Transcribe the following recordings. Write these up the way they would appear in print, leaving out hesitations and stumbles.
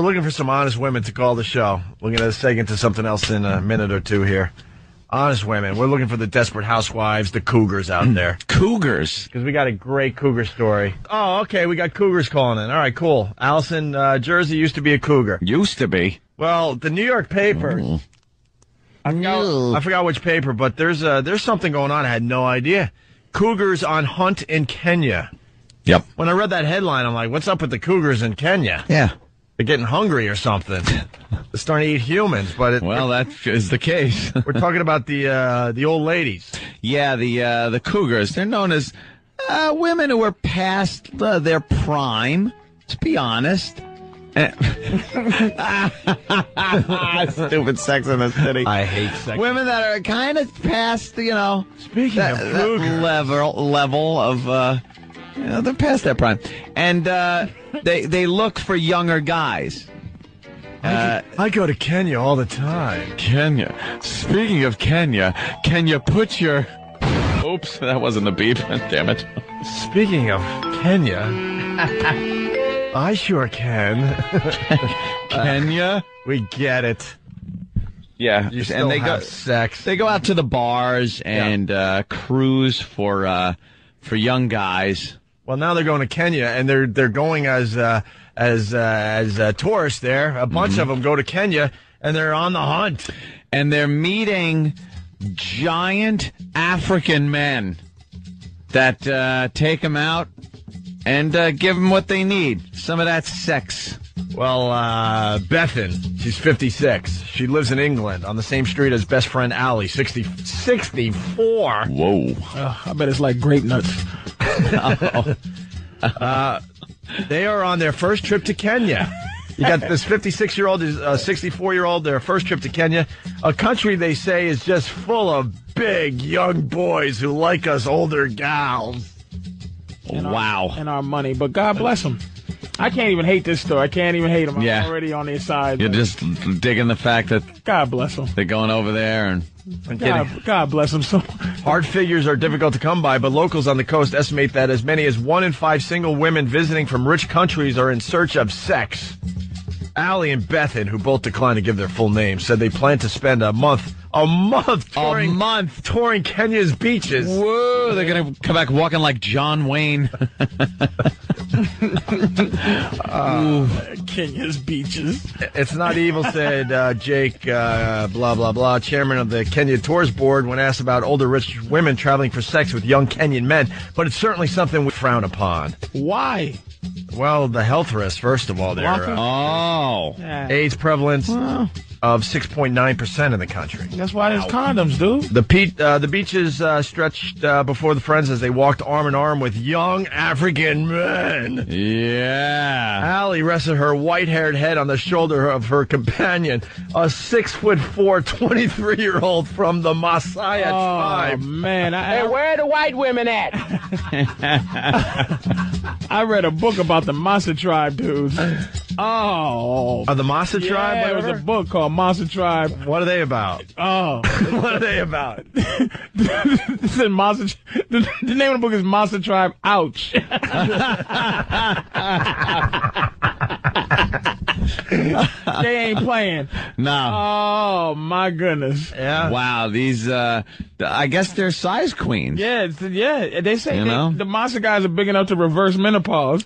We're looking for some honest women to call the show. We're going to seg into something else in a minute or two here. Honest women. We're looking for the desperate housewives, the cougars out there. Cougars? Because we got a great cougar story. Oh, okay. We got cougars calling in. All right, cool. Allison, Jersey used to be a cougar. Used to be. Well, the New York paper. I forgot which paper, but there's something going on. I had no idea. Cougars on hunt in Kenya. Yep. When I read that headline, I'm like, what's up with the cougars in Kenya? Yeah. They're getting hungry or something. They're starting to eat humans, but that is the case. We're talking about the old ladies. Yeah, the cougars. They're known as women who are past their prime. To be honest. Stupid Sex in the City. I hate sex. Women that are kind of past, Speaking of cougars. level of. They're past that prime, and they look for younger guys. I go to Kenya all the time. Kenya. Speaking of Kenya, can you put your... Oops, that wasn't a beep. Damn it. Speaking of Kenya, I sure can. Kenya? We get it. Yeah, You still and they have go sex. They go out to the bars and cruise for young guys. Well, now they're going to Kenya, and they're going as tourists there. A bunch of them go to Kenya, and they're on the hunt. And they're meeting giant African men that take them out and give them what they need. Some of that sex. Well, Bethan, she's 56. She lives in England on the same street as best friend Allie, 64. Whoa. I bet it's like grape nuts. They are on their first trip to Kenya. You got this 56-year-old, 64-year-old, their first trip to Kenya, a country they say is just full of big young boys who like us older gals. And our money, but God bless them. I can't even hate this story. I can't even hate them. I'm already on their side. You're just digging the fact that God bless them. they're going over there and God bless them. So hard figures are difficult to come by, but locals on the coast estimate that as many as 1 in 5 single women visiting from rich countries are in search of sex. Allie and Bethan, who both declined to give their full names, said they plan to spend a month touring Kenya's beaches. Whoa, they're going to come back walking like John Wayne. Kenya's beaches. It's not evil, said Jake, blah, blah, blah, chairman of the Kenya Tours Board, when asked about older rich women traveling for sex with young Kenyan men. But it's certainly something we frown upon. Why? Well, the health risks, first of all. AIDS prevalence of 6.9% in the country. That's why there's condoms, dude. The beaches stretched before the friends as they walked arm in arm with young African men. Yeah. Allie rested her white-haired head on the shoulder of her companion, a 6'4", 23-year-old from the Maasai tribe. Oh, man. Hey, where are the white women at? I read a book about the Maasai tribe, dude. Oh. The Maasai tribe? Yeah, there was a book called Maasai Tribe. What are they about? Oh. What are they about? The name of the book is Maasai Tribe. Ouch. They ain't playing. No. Oh, my goodness. Yeah. Wow, these, I guess they're size queens. Yeah, they say the Maasai guys are big enough to reverse menopause.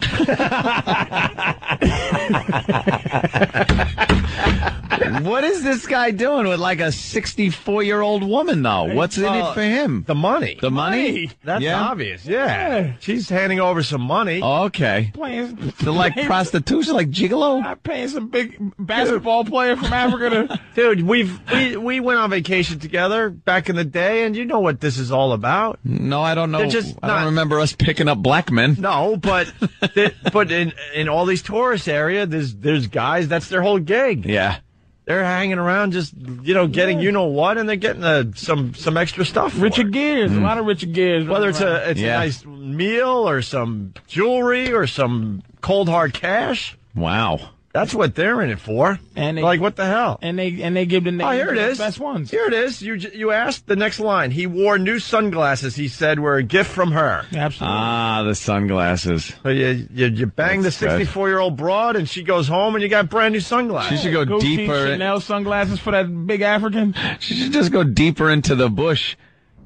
What is this guy doing with like a 64-year-old woman, though? What's in it for him? The money. The money? That's obvious, yeah. She's handing over some money. Okay. They're like prostitution, like gigolo? I'm paying some big basketball player from Africa to... Dude, we went on vacation together back in the day, and you know what this is all about. No, I don't know. I don't remember us picking up black men. No, but in all these tourist areas, there's guys, that's their whole gig. Yeah. They're hanging around just, getting what, and they're getting some extra stuff for Richard it. Gears, a lot of Richard Gears. Whether it's a nice meal or some jewelry or some cold hard cash. Wow. That's what they're in it for. And they, like, what the hell? And they give the names here it is. Best ones. Here it is. You asked the next line. He wore new sunglasses. He said were a gift from her. Absolutely. Ah, the sunglasses. So you bang the 64-year-old broad, and she goes home, and you got brand new sunglasses. She should go Gucci, deeper. Chanel sunglasses for that big African. She should just go deeper into the bush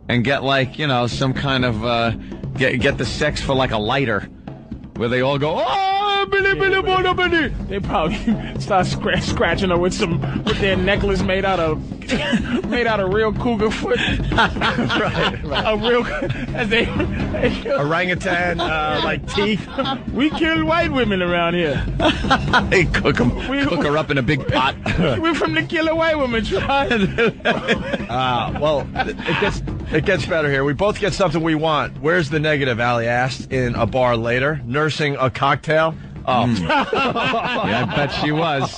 and get some kind of get the sex for like a lighter, where they all go, oh, Billy, Billy, Bono, Billy. They probably start scratching her with their necklace made out of real cougar foot. right. A real as they orangutan like teeth. We kill white women around here. They cook her up in a big pot. We're from the killer white women tribe. Well, it gets better here. We both get something we want. Where's the negative? Allie asked in a bar later, nursing a cocktail. Oh, yeah, I bet she was.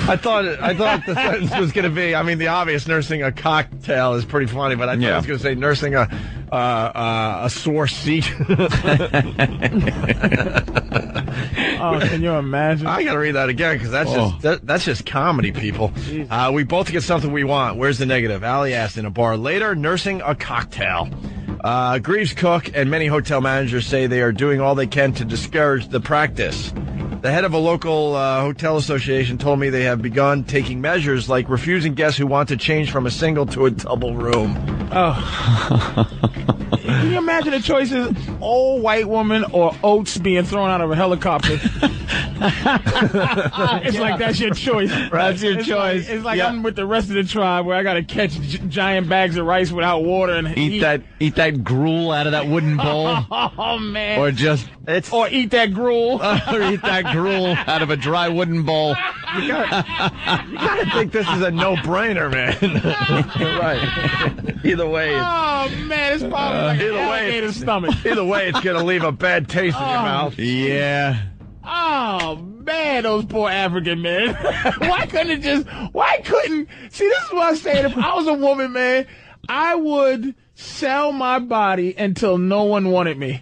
I thought the sentence was going to be. I mean, the obvious nursing a cocktail is pretty funny, but I thought I was going to say nursing a sore seat. Oh, can you imagine? I got to read that again because that's just comedy, people. We both get something we want. Where's the negative? Allie asked in a bar later, nursing a cocktail. Greaves cook and many hotel managers say they are doing all they can to discourage the practice. The head of a local hotel association told me they have begun taking measures like refusing guests who want to change from a single to a double room. Oh. Can you imagine the choices? Old white woman or oats being thrown out of a helicopter? It's like that's your choice. That's your choice. It's like I'm with the rest of the tribe where I got to catch giant bags of rice without water and eat that gruel out of that wooden bowl. Oh man! Or eat that gruel. Or eat that gruel out of a dry wooden bowl. You gotta think this is a no-brainer, man. Right. Either way. Oh man, it's probably like an alligator's stomach. Either way, it's gonna leave a bad taste in your mouth. Yeah. Oh man, those poor African men. Why couldn't see, this is what I'm saying. If I was a woman, man, I would sell my body until no one wanted me.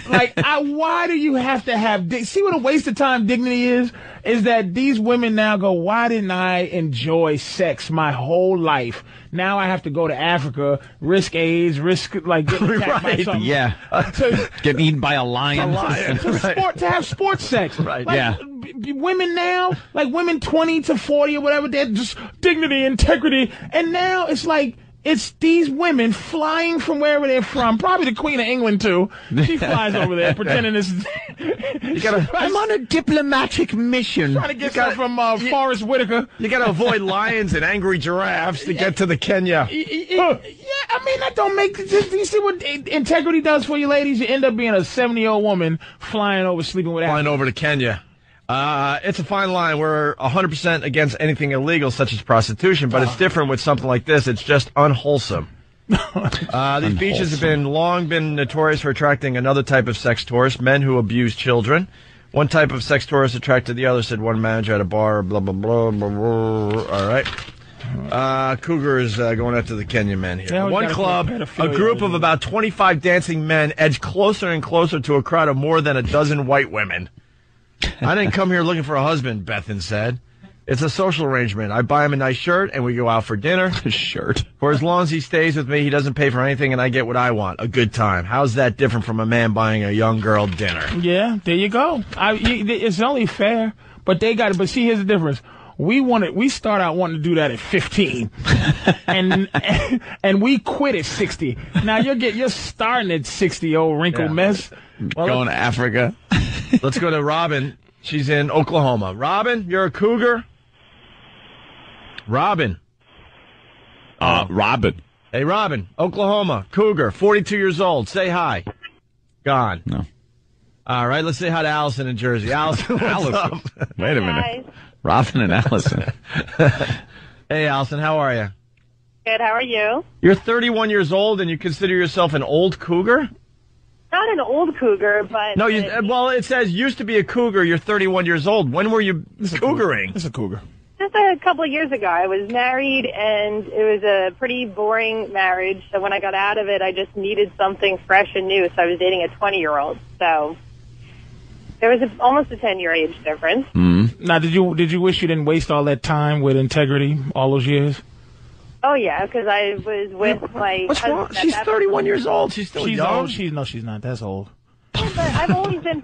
Why do you have to have see what a waste of time dignity is that these women now go, why didn't I enjoy sex my whole life? Now I have to go to Africa, risk AIDS, getting attacked by something. Yeah. Get eaten by a lion. To have sports sex. Right. Women now, women 20 to 40 or whatever, they're just dignity, integrity. And now it's these women flying from wherever they're from. Probably the Queen of England, too. She flies over there pretending this is... I'm on a diplomatic mission. Trying to get stuff from Forrest Whitaker. You got to avoid lions and angry giraffes to get to the Kenya. Yeah, I mean, that don't make... Do you see what integrity does for you ladies? You end up being a 70-year-old woman flying over, sleeping with... Flying over to Kenya. It's a fine line. We're 100% against anything illegal, such as prostitution, but it's different with something like this. It's just unwholesome. These beaches have long been notorious for attracting another type of sex tourist, men who abuse children. One type of sex tourist attracted the other, said one manager at a bar, blah, blah, blah, blah, blah. All right. Cougars going after the Kenyan men here. Yeah, one club, a group of about 25 dancing men edged closer and closer to a crowd of more than a dozen white women. I didn't come here looking for a husband, Bethan said. It's a social arrangement. I buy him a nice shirt, and we go out for dinner. A shirt. For as long as he stays with me, he doesn't pay for anything, and I get what I want, a good time. How's that different from a man buying a young girl dinner? Yeah, there you go. It's only fair, but they got it. But see, here's the difference. We start out wanting to do that at 15, and we quit at 60. Now you're starting at 60, old wrinkled mess. Well, going to Africa. Let's go to Robin. She's in Oklahoma. Robin, you're a cougar? Robin. Robin. Hey, Robin, Oklahoma, cougar, 42 years old. Say hi. Gone. No. All right, let's say hi to Allison in Jersey. Allison, what's up? Wait a minute. Robin and Allison. Hey, Allison, how are you? Good, how are you? You're 31 years old and you consider yourself an old cougar? Not an old cougar, but... No, it says used to be a cougar. You're 31 years old. When were you cougaring? It's a cougar. Just just a couple of years ago. I was married, and it was a pretty boring marriage. So when I got out of it, I just needed something fresh and new. So I was dating a 20-year-old. So there was almost a 10-year age difference. Mm-hmm. Now, did you wish you didn't waste all that time with integrity all those years? Oh, yeah, because I was with my What's husband. wrong? She's 31 years old. She's still young. Old. She's not. That's old. Yeah, but I've always been.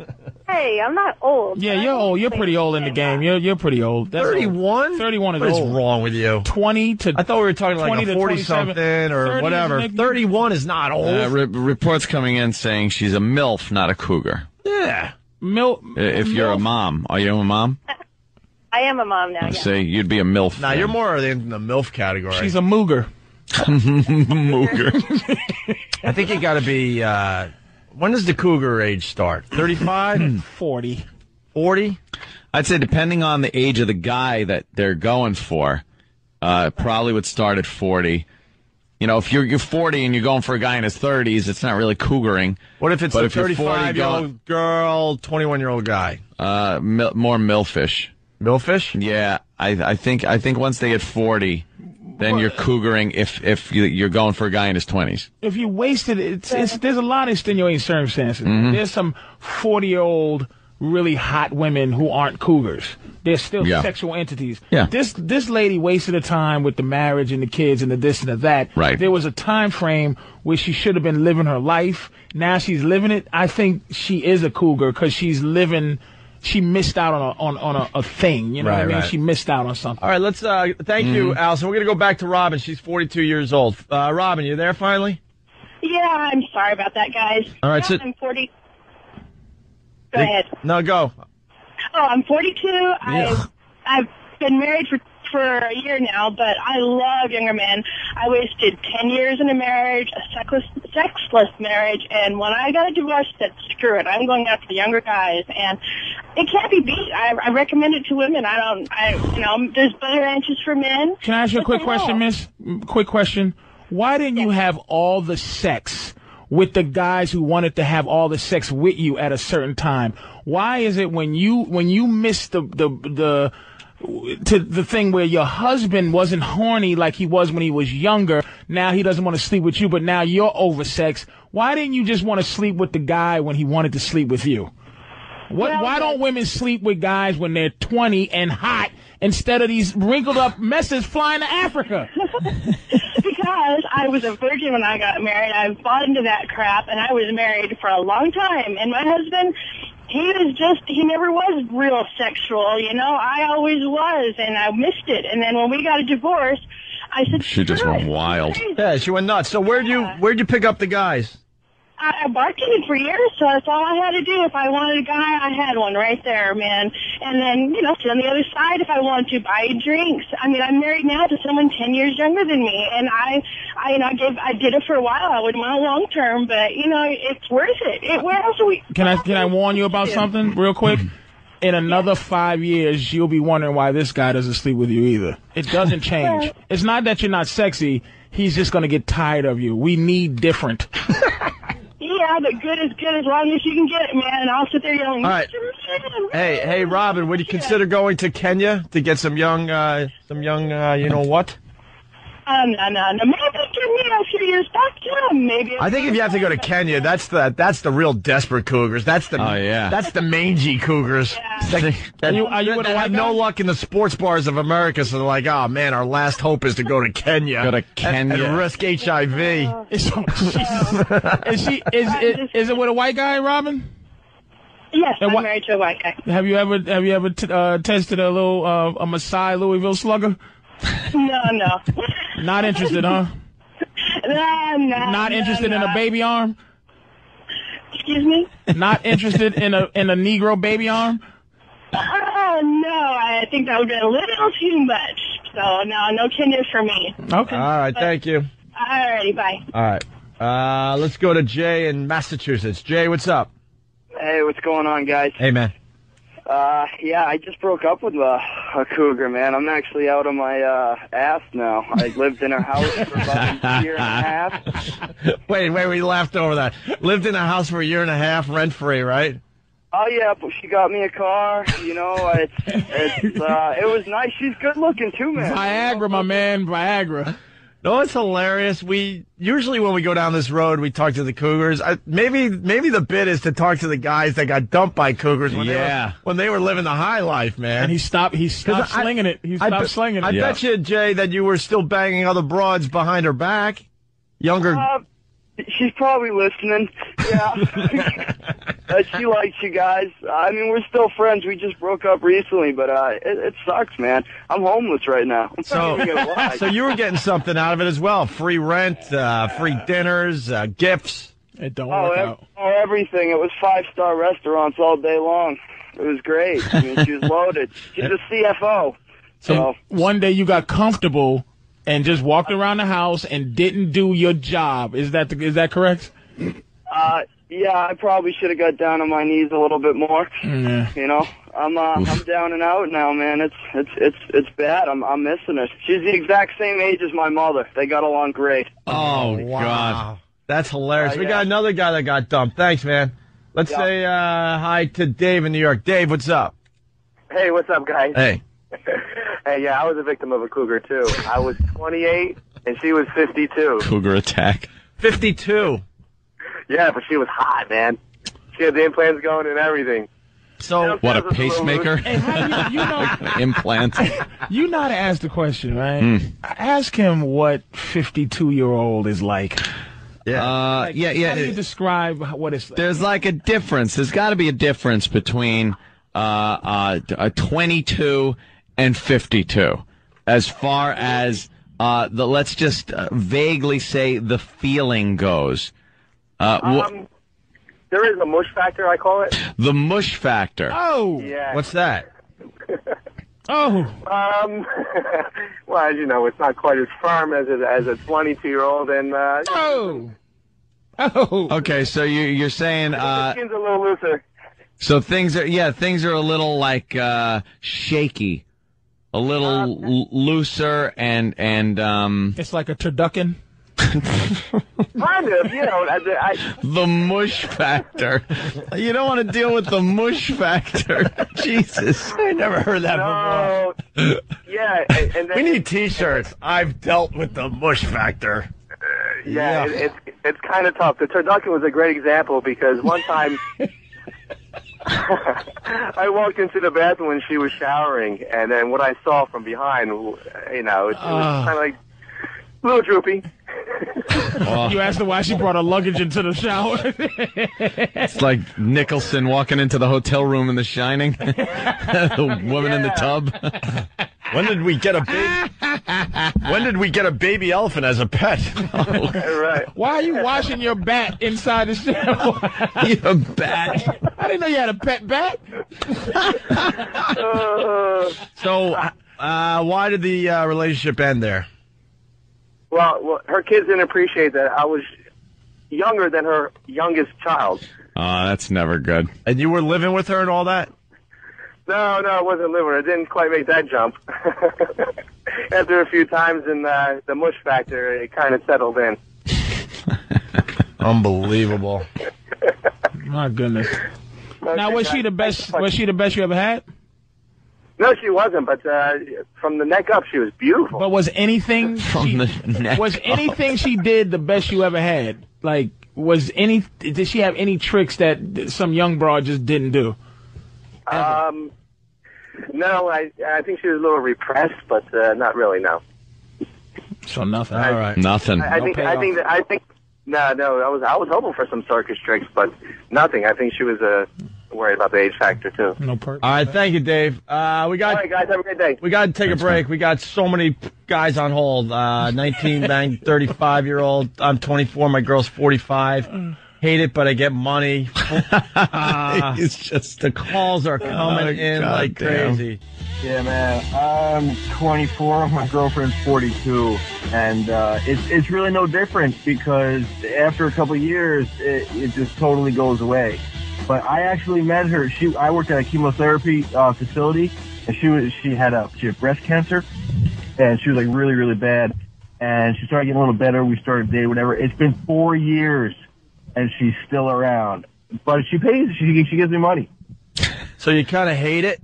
Hey, I'm not old. Yeah, you're old. You're pretty old in the game. You're pretty old. That's 31? Old. 31 is what old. What is wrong with you? 20 to. I thought we were talking like a 40-something or whatever. 31 is not old. Reports coming in saying she's a MILF, not a cougar. Yeah. If you're a mom. Are you a mom? I am a mom now. I say you'd be a MILF. Nah, you're more in the MILF category. She's a mooger. Mooger. I think you got to be. When does the cougar age start? 35? 40. 40? I'd say depending on the age of the guy that they're going for, probably would start at 40. You know, if you're 40 and you're going for a guy in his 30s, it's not really cougaring. What if it's a 35-year-old girl, 21-year-old guy? More MILFish. MILFish? Yeah, I think once they hit 40, then you're cougaring if you're going for a guy in his 20s. If you wasted it, there's a lot of extenuating circumstances. Mm-hmm. There's some 40-year-old really hot women who aren't cougars. They're still sexual entities. Yeah. This lady wasted her time with the marriage and the kids and the this and the that. Right. There was a time frame where she should have been living her life. Now she's living it. I think she is a cougar because she's living. She missed out on a thing. You know what I mean? Right. She missed out on something. All right, let's thank you, Allison. We're going to go back to Robin. She's 42 years old. Robin, you there finally? Yeah, I'm sorry about that, guys. All right, I'm 40. Go ahead. No, go. Oh, I'm 42. I've been married for a year now, but I love younger men. I wasted 10 years in a marriage, a sexless marriage, and when I got a divorce, I said, screw it. I'm going after the younger guys, and it can't be beat. I recommend it to women. There's better answers for men. Can I ask you a quick question, miss? Quick question. Why didn't you have all the sex with the guys who wanted to have all the sex with you at a certain time? Why is it when you miss the thing where your husband wasn't horny like he was when he was younger, now he doesn't want to sleep with you, but now you're oversexed? Why didn't you just want to sleep with the guy when he wanted to sleep with you? Why don't women sleep with guys when they're 20 and hot instead of these wrinkled up messes flying to Africa? Because I was a virgin when I got married. I bought into that crap, and I was married for a long time. And my husband, he never was real sexual, you know. I always was, and I missed it. And then when we got a divorce, I said, she just went wild. Yeah, she went nuts. So where'd you pick up the guys? I bartended for years, so that's all I had to do. If I wanted a guy, I had one right there, man. And then, sit on the other side if I wanted to, buy drinks. I mean, I'm married now to someone 10 years younger than me, and I did it for a while. I wouldn't want long term, but it's worth it. Where else are we? Can I warn you about something real quick? In another 5 years, you'll be wondering why this guy doesn't sleep with you either. It doesn't change. It's not that you're not sexy. He's just going to get tired of you. We need different. Yeah, but good is good as long as you can get it, man. And I'll sit there yelling. All right. Hey, Robin, would you consider going to Kenya to get some young, you know what? No. Maybe give me a few years back to him. Maybe. I think if you have to go to Kenya, that's the real desperate cougars. That's the that's the mangy cougars. Yeah. Are you that have no luck in the sports bars of America, so they're like, oh man, our last hope is to go to Kenya. Go to Kenya and risk HIV. Is it with a white guy, Robin? Yes, I'm married to a white guy. Have you ever tested a little a Maasai Louisville Slugger? No. Not interested, huh? Not interested in a baby arm? Excuse me? Not interested in a Negro baby arm? Oh, no. I think that would be a little too much. So, no Kenya for me. Okay. All right, thank you. All righty, bye. All right. Let's go to Jay in Massachusetts. Jay, what's up? Hey, what's going on, guys? Hey, man. Yeah, I just broke up with a cougar, man. I'm actually out of my ass now. I lived in her house for about a year and a half. Wait, we laughed over that. Lived in a house for a year and a half, rent-free, right? Oh yeah, but she got me a car. You know, it was nice. She's good looking too, man. Viagra, my man, Viagra. No, it's hilarious. We usually when we go down this road, we talk to the Cougars. Maybe the bit is to talk to the guys that got dumped by Cougars when they were living the high life, man. And he stopped slinging it. He stopped slinging it. I bet you, Jay, that you were still banging other broads behind her back. Younger. She's probably listening. Yeah. She likes you guys. I mean, we're still friends. We just broke up recently, but it sucks, man. I'm homeless right now. So you were getting something out of it as well. Free rent, free dinners, gifts. It don't work out. Everything. It was 5-star restaurants all day long. It was great. I mean, she was loaded. She's a CFO. So one day you got comfortable and just walked around the house and didn't do your job. Is that correct? Yeah, I probably should have got down on my knees a little bit more. Yeah. You know, I'm down and out now, man. It's bad. I'm missing her. She's the exact same age as my mother. They got along great. Oh wow. God, that's hilarious. We got another guy that got dumped. Thanks, man. Let's say hi to Dave in New York. Dave, what's up? Hey, what's up, guys? Hey. Hey, yeah, I was a victim of a cougar, too. I was 28, and she was 52. Cougar attack. 52. Yeah, but she was hot, man. She had the implants going and everything. So, what, a pacemaker? Hey, how do you know? Implant. You know how to ask the question, right? Ask him what 52-year-old is like. Yeah. How do you describe what it's like? There's like a difference. There's got to be a difference between a 22 and 52, as far as let's just vaguely say the feeling goes. There is a mush factor, I call it. The mush factor. Oh, yeah. What's that? Oh. Well, as you know, it's not quite as firm as a 22-year-old, and Oh. Okay, so you're saying the skin's a little looser. So things are a little like shaky, a little looser, and It's like a turducken. Kind of, you know. The mush factor. You don't want to deal with the mush factor. Jesus, I never heard that before. Yeah, and then, We need T-shirts. I've dealt with the mush factor. Yeah, it's kind of tough. The turducken was a great example because one time I walked into the bathroom when she was showering, and then what I saw from behind, you know, it was kind of like a little droopy. You asked her why she brought her luggage into the shower. It's like Nicholson walking into the hotel room in The Shining. The woman in the tub. When did we get a baby elephant as a pet? Right. Why are you washing your bat inside the shower? You're a bat. I didn't know you had a pet bat. So, why did the relationship end there? Well, her kids didn't appreciate that I was younger than her youngest child. Oh, that's never good. And you were living with her and all that? No, I wasn't living. I didn't quite make that jump. After a few times in the mush factor, it kind of settled in. Unbelievable. My goodness. Now, was she the best? Was she the best you ever had? No, she wasn't. But from the neck up, she was beautiful. But was anything anything she did the best you ever had? Like, did she have any tricks that some young broad just didn't do? No, I think she was a little repressed, but not really. No. So nothing. All right. Nothing. I think. No. I was hoping for some circus tricks, but nothing. I think she was worried about the age factor too. No purpose. All right, thank you, Dave. All right, guys, have a great day. We got to take a break. We got so many guys on hold. 19 banged 35-year-old. I'm 24. My girl's 45. Hate it, but I get money. It's just the calls are coming in like crazy. Yeah, man. I'm 24. My girlfriend's 42, and it's really no different because after a couple of years, it just totally goes away. But I actually met her. I worked at a chemotherapy facility, and she had breast cancer, and she was like really, really bad. And she started getting a little better. We started dating, whatever. It's been 4 years, and she's still around. But she pays. She gives me money. So you kind of hate it?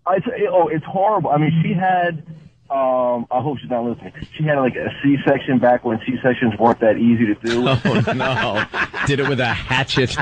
It's horrible. I mean, she had, I hope she's not listening. She had like a C-section back when C-sections weren't that easy to do. Oh, no. Did it with a hatchet.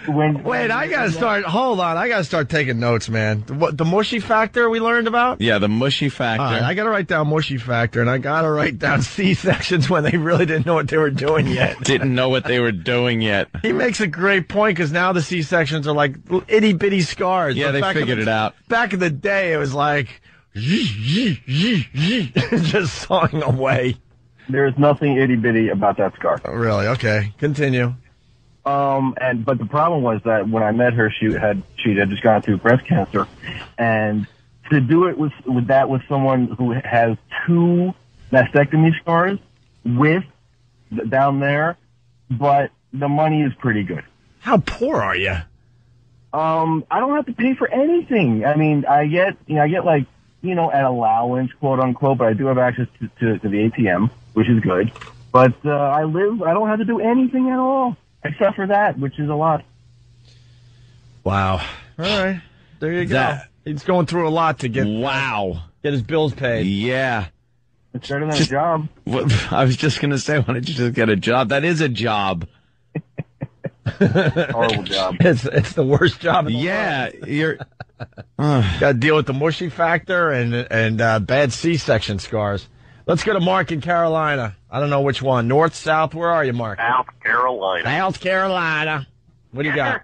Wait, I gotta start. Hold on, I gotta start taking notes, man. What the mushy factor we learned about? Yeah, the mushy factor. All right, I gotta write down mushy factor, and I gotta write down C sections when they really didn't know what they were doing yet. Didn't know what they were doing yet. He makes a great point because now the C sections are like itty bitty scars. Yeah, they figured it out. Back in the day, it was like just sawing away. There's nothing itty bitty about that scar. Oh, really? Okay, continue. But the problem was that when I met her, she had just gone through breast cancer, and to do it with someone who has 2 mastectomy scars down there, but the money is pretty good. How poor are you? I don't have to pay for anything. I mean, I get like, an allowance, quote unquote, but I do have access to the ATM, which is good. But I don't have to do anything at all. Except for that, which is a lot. Wow. All right. There you go. He's going through a lot to get his bills paid. Yeah. It's better than a job. I was just going to say, why don't you just get a job? That is a job. Horrible job. It's the worst job in the world. You're... Got to deal with the mushy factor and bad C-section scars. Let's go to Mark in Carolina. I don't know which one. North, south, where are you, Mark? South Carolina. South Carolina. What do you got?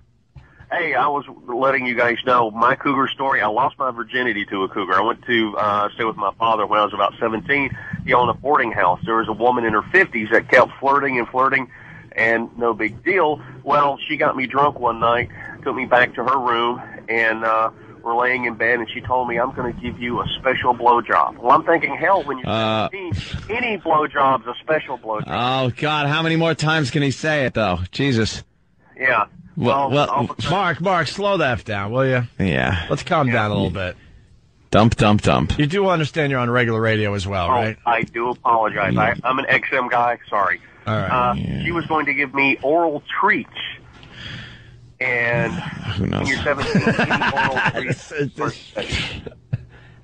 Hey, I was letting you guys know my cougar story. I lost my virginity to a cougar. I went to stay with my father when I was about 17. He owned a boarding house. There was a woman in her 50s that kept flirting, and no big deal. Well, she got me drunk one night, took me back to her room, and we're laying in bed, and she told me, I'm going to give you a special blowjob. Well, I'm thinking, hell, when you're 17, any blowjob's a special blowjob. Oh, God, how many more times can he say it, though? Jesus. Yeah. Well, Mark, slow that F down, will you? Yeah. Let's calm down a little bit. Dump. You do understand you're on regular radio as well, right? I do apologize. I'm an XM guy. Sorry. All right. She was going to give me oral treats. And who knows? When you're 17, oral treats.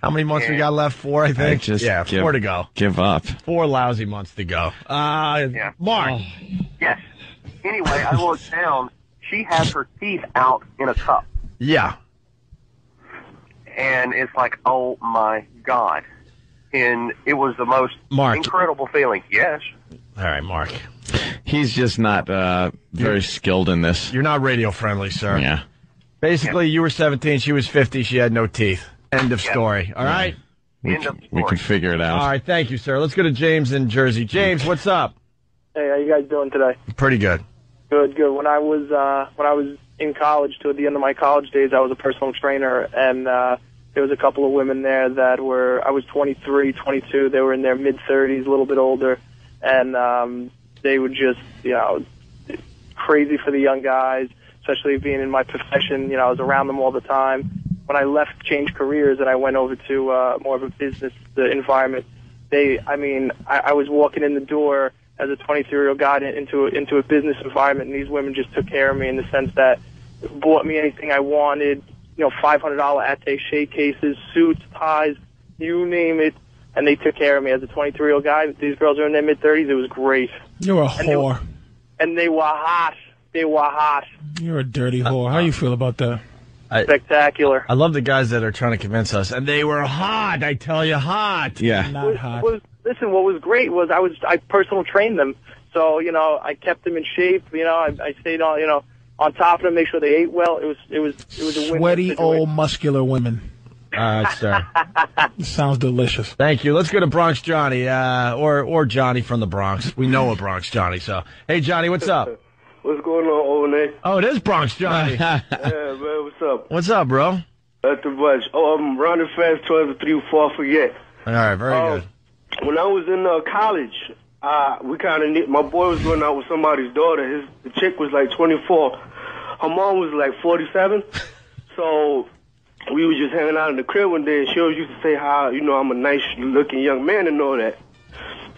How many months we got left? 4, I think. 4 to go. Give up. 4 lousy months to go. Mark. Yes. Anyway, I looked down. She has her teeth out in a cup. Yeah. And it's like, oh my God. And it was the most incredible feeling. Yes. All right, Mark. He's just not very skilled in this. You're not radio friendly, sir. Yeah. Basically, you were 17, she was 50, she had no teeth. End of story. All right? We can figure it out. All right, thank you, sir. Let's go to James in Jersey. James, what's up? Hey, how you guys doing today? Pretty good. Good. When I was in college, toward the end of my college days, I was a personal trainer, and there was a couple of women there that I was 23, 22. They were in their mid-30s, a little bit older, and they were just, crazy for the young guys, especially being in my profession. I was around them all the time. When I changed careers, and I went over to more of a business environment, I was walking in the door as a 23-year-old guy into a business environment, and these women just took care of me in the sense that bought me anything I wanted, $500 attaché cases, suits, ties, you name it, and they took care of me as a 23-year-old guy. These girls are in their mid-30s. It was great. You're a whore. And they were hot. They were hot. You're a dirty whore. How you feel about that? Spectacular. I love the guys that are trying to convince us. And they were hot, I tell you, hot. Yeah. Not hot. Listen, what was great was I personal trained them. So, I kept them in shape. I stayed on, on top of them, make sure they ate well. It was a win-win Sweaty, situation. old, muscular women. All right, sir. Sounds delicious. Thank you. Let's go to Bronx Johnny, or Johnny from the Bronx. We know a Bronx Johnny, so. Hey, Johnny, what's up? What's going on, old Nick? Oh, it is Bronx Johnny. Yeah, man, what's up? What's up, bro? Not too much. Oh, I'm running fast towards the 3 before I forget. All right, very good. When I was in college, we kind of my boy was going out with somebody's daughter. The chick was like 24. Her mom was like 47. So we were just hanging out in the crib one day, and she always used to say how, I'm a nice-looking young man and all that.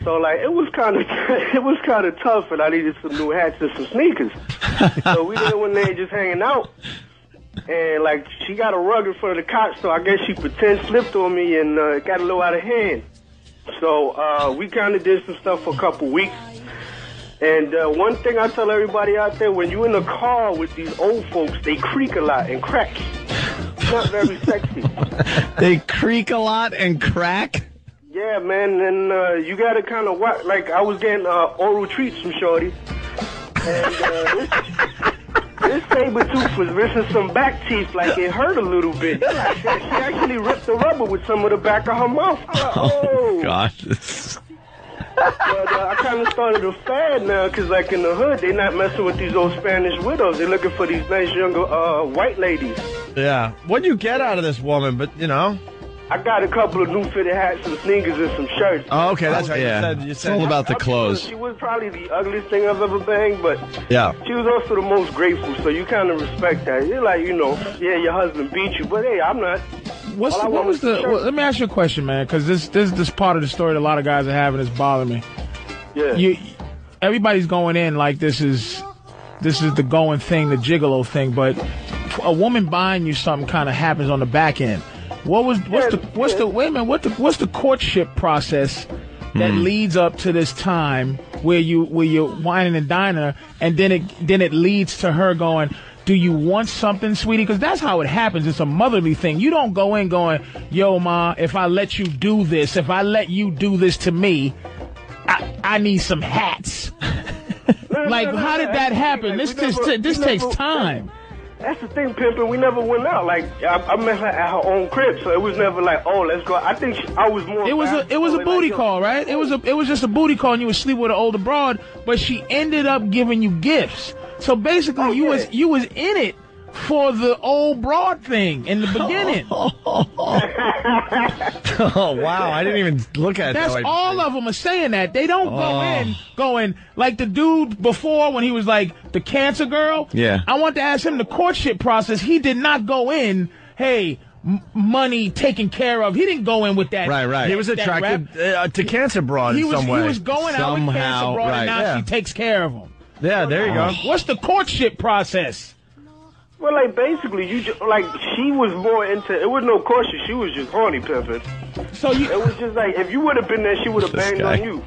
So, it was kind of tough, and I needed some new hats and some sneakers. So we there one day just hanging out, And, like, she got a rug in front of the cot, so I guess she pretend slipped on me and it got a little out of hand. So we kind of did some stuff for a couple weeks. And one thing I tell everybody out there, when you're in a car with these old folks, they creak a lot and crack. It's not very sexy. They creak a lot and crack? Yeah, man, and you got to kind of watch. Like, I was getting oral treats from Shorty. And this saber tooth was missing some back teeth, like it hurt a little bit. Like, she actually ripped the rubber with some of the back of her mouth. Oh, gosh. But I kind of started a fad now, because, like, in the hood, they not messing with these old Spanish widows. They're looking for these nice younger white ladies. Yeah. What'd you get out of this woman? But, you know. I got a couple of new fitted hats, some sneakers, and some shirts. Oh, okay, that's right. Yeah. You said it's all about the clothes. She was probably the ugliest thing I've ever banged, but yeah, she was also the most grateful, so you kind of respect that. You're like, you know, yeah, your husband beat you, but hey, I'm not. Let me ask you a question, man, because this part of the story that a lot of guys are having is bothering me. Yeah. Everybody's going in like this is the going thing, the gigolo thing, but a woman buying you something kind of happens on the back end. What's the courtship process that leads up to this time where you're whining and dining her, and then it leads to her going, do you want something, sweetie? Because that's how it happens. It's a motherly thing. You don't go in going, yo, ma, if I let you do this to me, I need some hats. Like, how did that happen? This takes time. That's the thing, pimpin'. We never went out. Like, I met her at her own crib, so it was never like, oh, let's go. I think I was more. It was a booty call, right? It was just a booty call, and you would sleep with an older broad, but she ended up giving you gifts. So basically, you was in it for the old broad thing in the beginning. Oh wow, I didn't even look at it. That's all of them are saying that. They don't go in going like the dude before when he was like the cancer girl. Yeah. I want to ask him the courtship process. He did not go in, hey, money taken care of. He didn't go in with that. Right. He was attracted to cancer broad in some way. He was going out with cancer broad, and now she takes care of him. Yeah, there you go. What's the courtship process? Well, like, basically, she was more into, it was no courtship, she was just horny pimping. So it was just like, if you would have been there, she would have banged on you.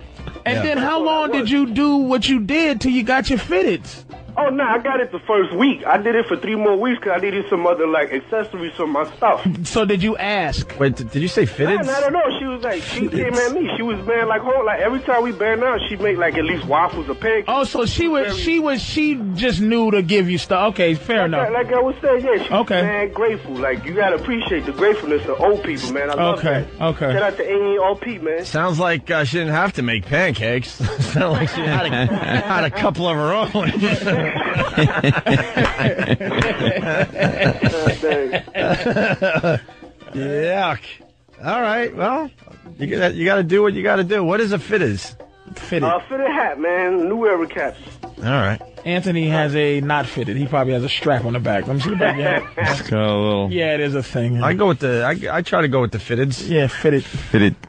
And then how long did you do what you did till you got your fitteds? Oh, no, I got it the first week. I did it for 3 more weeks because I needed some other, like, accessories for my stuff. So did you ask? Wait, did you say fitted? Nah, I don't know. She was like, she came at me. She was, man, like, every time we banged out, she'd make, like, at least waffles or pancakes. Oh, so she just knew to give you stuff. Okay, fair enough. Like I was saying, yeah, she was, man, grateful. Like, you got to appreciate the gratefulness of old people, man. I love that. Okay. Shout out to AARP, man. Sounds like she didn't have to make pancakes. Sounds like she had a couple of her own. Yuck. All right. Well, you got to do what you got to do. What is a fitted? Fitted. Fitted hat, man. New era caps. All right. Anthony has a not fitted. He probably has a strap on the back. Let me see the back. Yeah. Yeah, it is a thing. I go with I try to go with the fitteds. Yeah, fitted.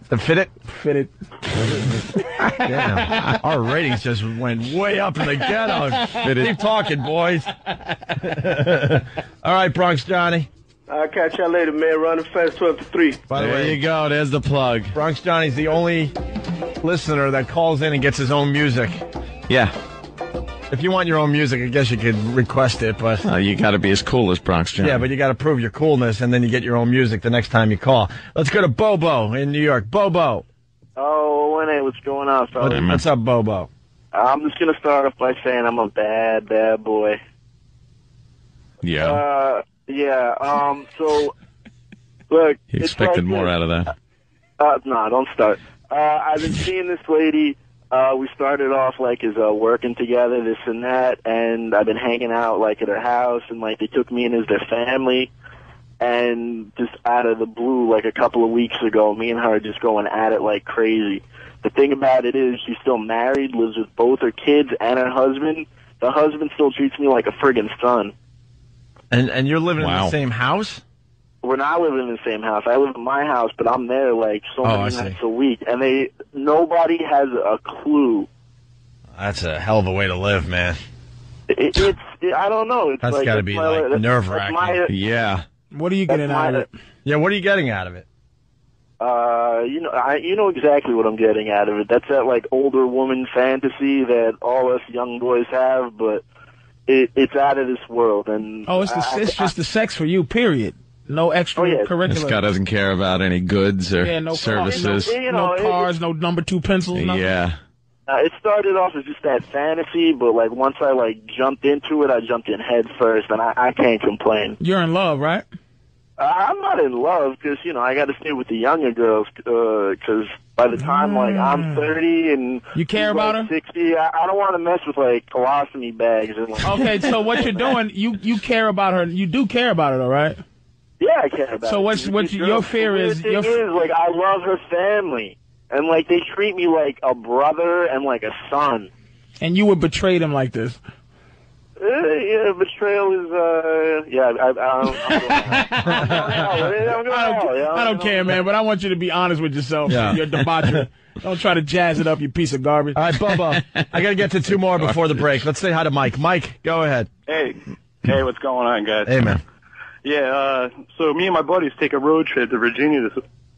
The fitted. Fitted. Damn. Our ratings just went way up in the ghetto. Keep talking, boys. All right, Bronx Johnny. I'll catch y'all later, man. Running fast 12 to 3. By the way, there you go. There's the plug. Bronx Johnny's the only listener that calls in and gets his own music. Yeah. If you want your own music, I guess you could request it, but you got to be as cool as Bronx Johnny. Yeah, but you got to prove your coolness, and then you get your own music the next time you call. Let's go to Bobo in New York. Bobo. Oh, hey, what's going on, fellas? What's up, Bobo? I'm just gonna start off by saying I'm a bad boy. Yeah. So, look. He expected more out of that. No, don't start. I've been seeing this lady. We started off like as working together, this and that, and I've been hanging out like at her house, and like they took me in as their family, and just out of the blue, like a couple of weeks ago, me and her are just going at it like crazy. The thing about it is she's still married, lives with both her kids and her husband. The husband still treats me like a friggin' son. And you're living in the same house? We're not living in the same house. I live in my house, but I'm there like so many nights a week, and nobody has a clue. That's a hell of a way to live, man. I don't know. It's That's got to be like nerve-wracking. Yeah. What are you getting out of it? Yeah, what are you getting out of it? You know exactly what I'm getting out of it. That's that like older woman fantasy that all us young boys have, but it's out of this world. And it's just the sex for you, period. No extra curricular. This guy doesn't care about any goods or no services. No cars, no number 2 pencils. Nothing. Yeah. It started off as just that fantasy, but like once I like jumped into it, I jumped in head first, and I can't complain. You're in love, right? I'm not in love because, I got to stay with the younger girls because by the time, like, I'm 30 and you care about her? 60, I don't want to mess with, like, colostomy bags. And, like, okay, so what you're doing, you care about her. You do care about her, though, right? Yeah, I care about her. So what's your fear is? The thing is, like, I love her family. And, like, they treat me like a brother and like a son. And you would betray them like this? Yeah, betrayal is, I don't care, man, but I want you to be honest with yourself. Yeah. You're debauchery. Don't try to jazz it up, you piece of garbage. All right, Bobo, I got to get to 2 more before the break. Let's say hi to Mike. Mike, go ahead. Hey, what's going on, guys? Hey, man. Yeah, so me and my buddies take a road trip to Virginia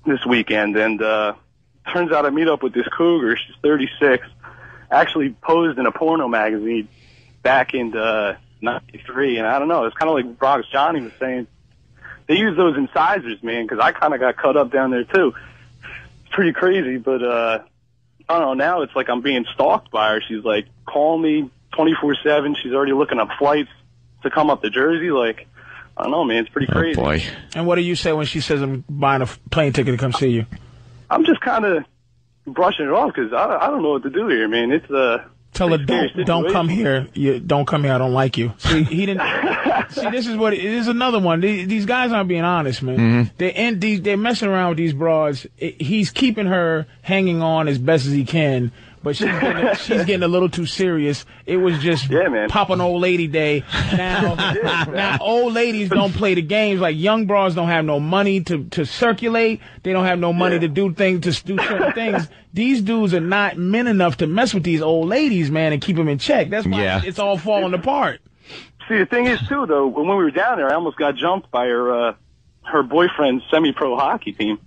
this weekend, and turns out I meet up with this cougar. She's 36. Actually posed in a porno magazine back in 93, and I don't know, it's kind of like Bronx Johnny was saying. They use those incisors, man, because I kind of got cut up down there, too. It's pretty crazy, but I don't know, now it's like I'm being stalked by her. She's, like, calling me 24/7. She's already looking up flights to come up to Jersey. Like, I don't know, man, it's pretty crazy. Oh, boy. And what do you say when she says I'm buying a plane ticket to come see you? I'm just kind of brushing it off because I don't know what to do here, man. It's Tell her don't come here. Don't come here. I don't like you. See, he didn't. See, this is another one. These guys aren't being honest, man. Mm-hmm. They're messing around with these broads. He's keeping her hanging on as best as he can, but she's getting a little too serious. It was just popping old lady day. Now old ladies don't play the games. Like young broads don't have no money to circulate. They don't have no money to do certain things. These dudes are not men enough to mess with these old ladies, man, and keep them in check. That's why it's all falling apart. See, the thing is, too, though, when we were down there, I almost got jumped by her boyfriend's semi-pro hockey team.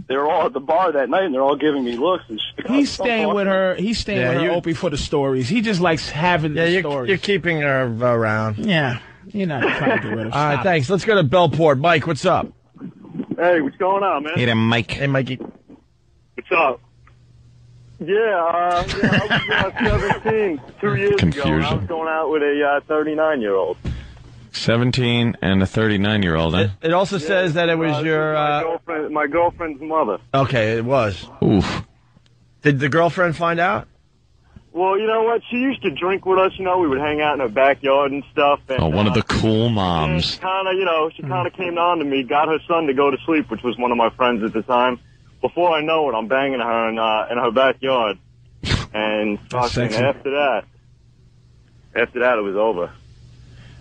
They were all at the bar that night, and they're all giving me looks. And shit. He's staying with her. He's staying with her, Opie, for the stories. He just likes having the stories. You're keeping her around. Yeah. You're not trying to get rid of her. All right, thanks. Let's go to Bellport. Mike, what's up? Hey, what's going on, man? Hey there, Mike. Hey, Mikey. What's up? I was 17 2 years ago. I was going out with a 39-year-old. 17 and a 39-year-old, huh? It also says that it was your... my girlfriend's mother. Okay, it was. Oof. Did the girlfriend find out? Well, you know what? She used to drink with us. We would hang out in her backyard and stuff. And, one of the cool moms. She kind of came on to me, got her son to go to sleep, which was one of my friends at the time. Before I know it, I'm banging her in her backyard. And after that, it was over.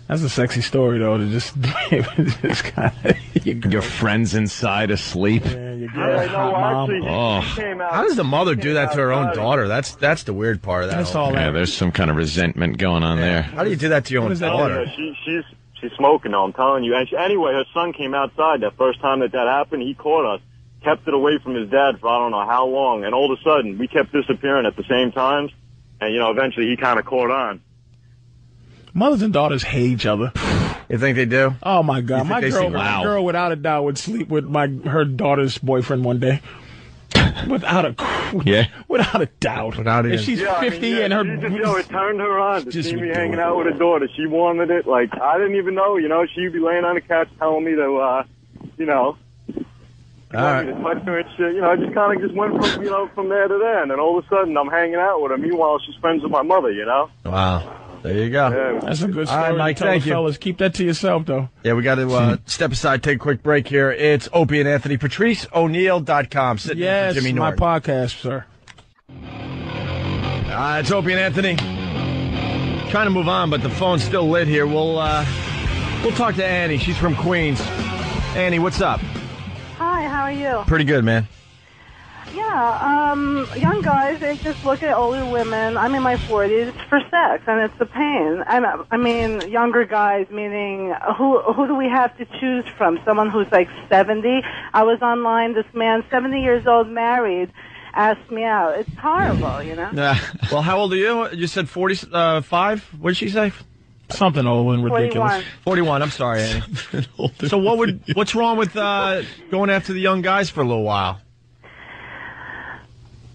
That's a sexy story, though, to just kind of... Your friend's inside asleep. Yeah, your girl, How does the mother do that to her own daughter? That's the weird part of that. That's all. Yeah, there's some kind of resentment going on there. How do you do that to your own daughter? Yeah, she's smoking, though, I'm telling you. And anyway, her son came outside that first time that happened. He caught us, kept it away from his dad for I don't know how long, and all of a sudden, we kept disappearing at the same times, and, eventually he kind of caught on. Mothers and daughters hate each other. You think they do? Oh, my God. My girl, without a doubt, would sleep with her daughter's boyfriend one day. Without a doubt. If she's 50 and her... it turned her on to see me hanging out with her daughter. She wanted it. Like, I didn't even know, she'd be laying on the couch telling me to, All right. to touch her and shit. I just kind of went from, from there to there. And then all of a sudden, I'm hanging out with her. Meanwhile, she's friends with my mother, Wow. There you go. Yeah. That's a good story. All right, Mike, thank you. Fellas. Keep that to yourself, though. Yeah, we got to step aside, take a quick break here. It's Opie and Anthony. PatriceO'Neal.com. Sitting in for Jimmy Norton. My podcast, sir. It's Opie and Anthony. Trying to move on, but the phone's still lit here. We'll talk to Annie. She's from Queens. Annie, what's up? Hi, how are you? Pretty good, man. Yeah, young guys, they just look at older women. I'm in my 40s for sex, and it's a pain. And I mean, younger guys, meaning who do we have to choose from? Someone who's like 70? I was online, this man, 70 years old, married, asked me out. It's horrible, you know? Well, how old are you? You said 45? What did she say? Something old and ridiculous. 41, I'm sorry, Annie. So what's wrong with going after the young guys for a little while?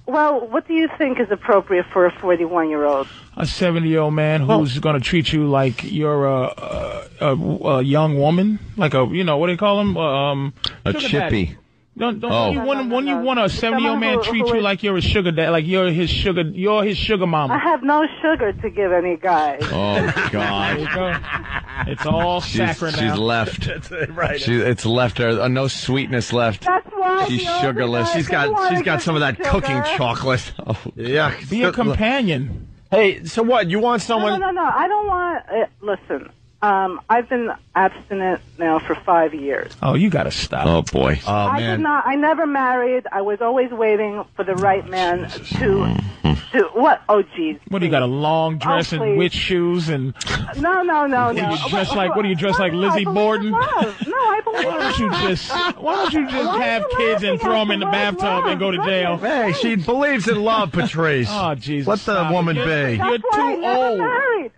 Well, what do you think is appropriate for a 41-year-old? A 70-year-old man who's going to treat you like you're a young woman, like a, you know, what do you call him? A chippy. Daddy. When you want a 70-year-old man treat you like you're a sugar daddy, like you're his sugar mama. I have no sugar to give any guy. Oh God! It's all saccharine now. She's left. That's right. It's left her. No sweetness left. That's why she's sugarless. She's got some of that cooking chocolate. Oh, yeah. Be a companion. Hey, so what? You want someone? No. I don't want. Listen. I've been abstinent now for 5 years. Oh, you got to stop. Oh, boy. Oh, man. I never married. I was always waiting for the right man to what? Oh, geez. What, do you got a long dress and witch shoes and... No. What do you dress like Lizzie Borden? No, I believe Why don't you just have kids and throw them in the bathtub and go to jail? Hey, she believes in love, Patrice. Oh, Jesus. Let the woman be. You're too old.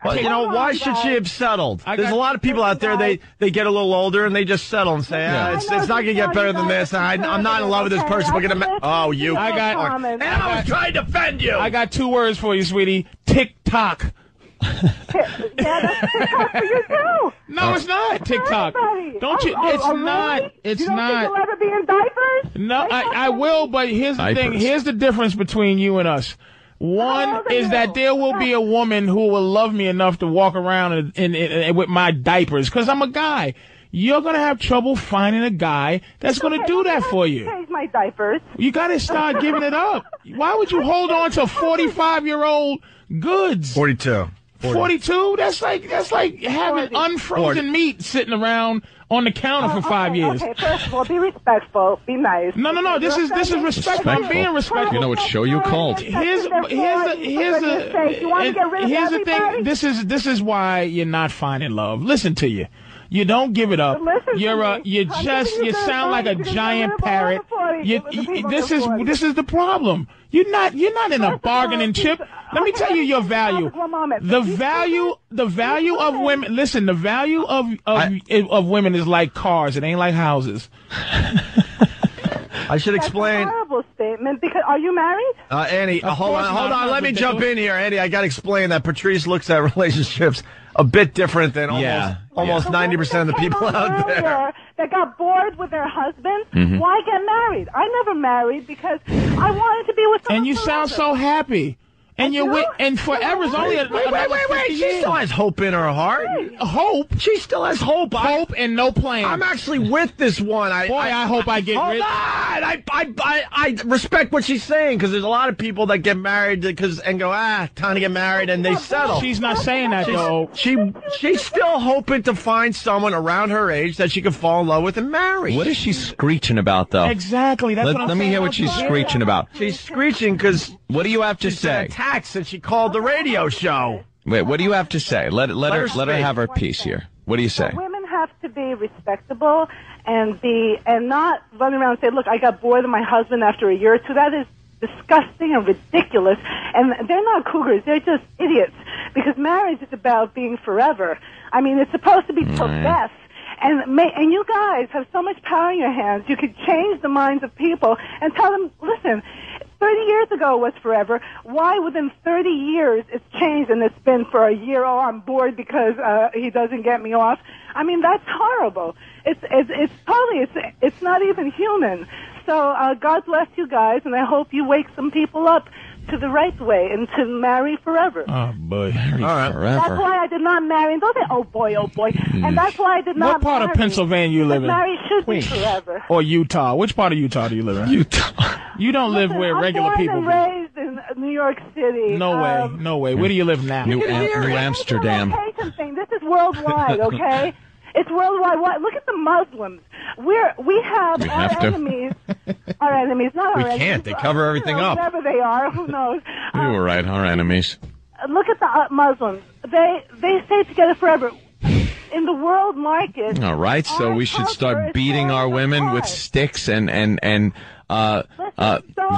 Well, you know, why should she have settled? There's a lot of people out there, they get a little older and they just settle and say, it's not going to get better than this. I'm not in love with this person. We're going to... Oh, you... And I was trying to defend you. I got 2 words for you, sweetie. TikTok. Yeah, that's TikTok for you too. No, it's not TikTok. Don't you? It's not. It's you don't not. Think you'll ever be in diapers? No, I will. But here's the thing. Here's the difference between you and us. One is that there will be a woman who will love me enough to walk around and with my diapers because I'm a guy. You're going to have trouble finding a guy that's going to do that for you. Change my diapers. You got to start giving it up. Why would you hold on to 45-year-old goods? 42. 42? That's like having unfrozen meat sitting around on the counter for 5 years. Okay, first of all, be respectful. Be nice. No. This is respectful. I'm being respectful. You know what show you called? Here's the thing. This is why you're not finding love. Listen to you. You don't give it up. You sound like a giant parrot. This is the problem. You're not in a bargaining chip. Let me tell you your value. The value of women. Listen, the value of women is like cars. It ain't like houses. I should explain. That's a horrible statement. Because are you married? Annie, hold on. Let me jump in here, Annie. I got to explain that Patrice looks at relationships a bit different than almost 90% of the people out there that got bored with their husbands. Mm-hmm. Why get married? I never married because I wanted to be with someone. And you sound so happy. And and forever's only wait. She still has hope in her heart. Hope? She still has hope. Hope and no plan. I'm actually with this one. I hope I get hold rid. I respect what she's saying because there's a lot of people that get married and go, time to get married, and they settle. She's not saying that, though. She's still hoping to find someone around her age that she can fall in love with and marry. What is she screeching about, though? Exactly. That's what I'm saying. Let me hear what she's screeching about. She's screeching because... What do you have to say? Since she called the radio show. Wait, what do you have to say? Let her have her piece here. What do you say? Women have to be respectable and not run around and say, "Look, I got bored of my husband after a year or two." That is disgusting and ridiculous. And they're not cougars; they're just idiots. Because marriage is about being forever. I mean, it's supposed to be till death. And you guys have so much power in your hands. You could change the minds of people and tell them, listen, 30 years ago was forever. Why within 30 years it's changed and it's been for a year? Oh, I'm bored because he doesn't get me off. I mean, that's horrible. It's not even human. So God bless you guys, and I hope you wake some people up to the right way and to marry forever. Oh, boy. Marry forever. That's why I did not marry. And don't say, oh, boy. And that's why I did not What part marry. of Pennsylvania you live in? Marriage should be forever. Or Utah. Which part of Utah do you live in? Utah. You don't live where regular people live. I'm born and raised in New York City. No way. Where do you live now? New Amsterdam. This is worldwide, okay? It's worldwide. Look at the Muslims. We have our enemies Our enemies, not We our enemies. can't. They cover everything up. Whatever they are, who knows? You were right. Our enemies. Look at the Muslims. They stay together forever. In the world market. All right, so we should start beating our women with sticks and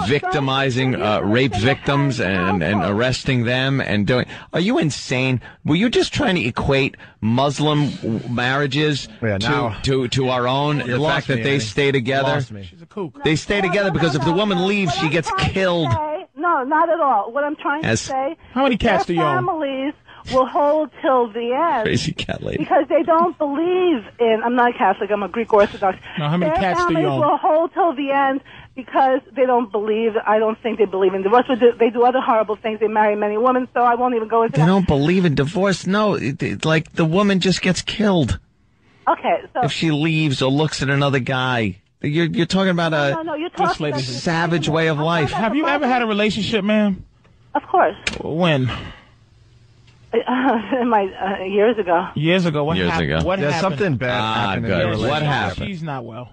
victimizing rape victims and arresting them and doing. Are you insane? Were you just trying to equate Muslim marriages to our own? The fact that they stay together. She's a kook. They stay together because if the woman leaves, she gets killed. No, not at all. What I'm trying to say. How many cats do you own? Families will hold till the end. Crazy cat lady. Because they don't believe in. I'm not Catholic. I'm a Greek Orthodox. No, how many cats do you own? Their families will hold till the end because they don't believe. I don't think they believe in divorce. They do other horrible things. They marry many women, so I won't even go into They that. don't believe in divorce. No, like the woman just gets killed Okay, so if she leaves or looks at another guy. You're talking about you're a talking about savage way of life. Have you ever had a relationship, ma'am? Of course. When? In my years ago. Years ago. What Years happened? ago. What happened? Something bad happened in good. your What relationship. happened? She's not well.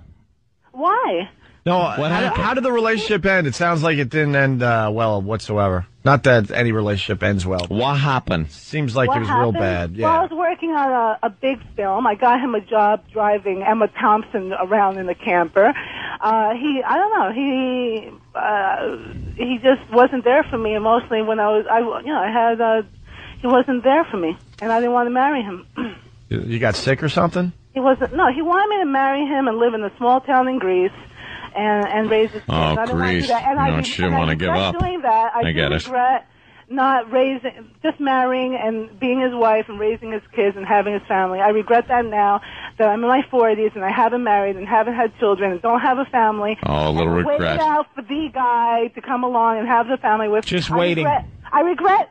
Why? No, What happened? how did the relationship end? It sounds like it didn't end well whatsoever. Not that any relationship ends well. What happened? Seems like What it was real happened? bad. Well, I Yeah. was working on a big film. I got him a job driving Emma Thompson around in the camper. I don't know. He just wasn't there for me emotionally when he wasn't there for me, and I didn't want to marry him. You got sick or something? He wasn't. No, he wanted me to marry him and live in a small town in Greece and raise his kids. Oh, I didn't want to do Greece. that. And No, she didn't want to give regret up. doing that. I get do it. regret not raising, just marrying and being his wife and raising his kids and having his family. I regret that now that I'm in my 40s and I haven't married and haven't had children and don't have a family. Oh, a little and regret. waited out for the guy to come along and have the family with. Just waiting. I regret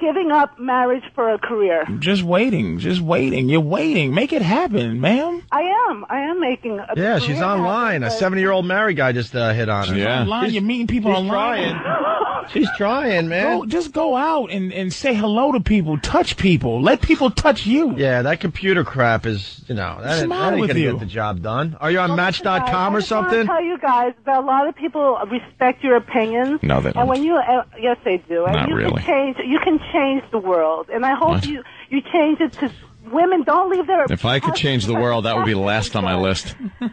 giving up marriage for a career. Just waiting. You're waiting. Make it happen, ma'am. I am making a Yeah, she's career online. A 70-year-old married guy just hit on her. Yeah. Online, you're meeting people She's online. trying. She's trying, man. Just go out and say hello to people. Touch people. Let people touch you. Yeah, that computer crap is, that What's the ain't matter going with to you? get the job done. Are you on Match.com I or just want something? to tell you guys that a lot of people respect your opinions. No, they don't. And when you, yes, they do. And Not you really. You can change the world. And I hope What? you change it to women don't leave their. If I could change the world, that would be last on my list. They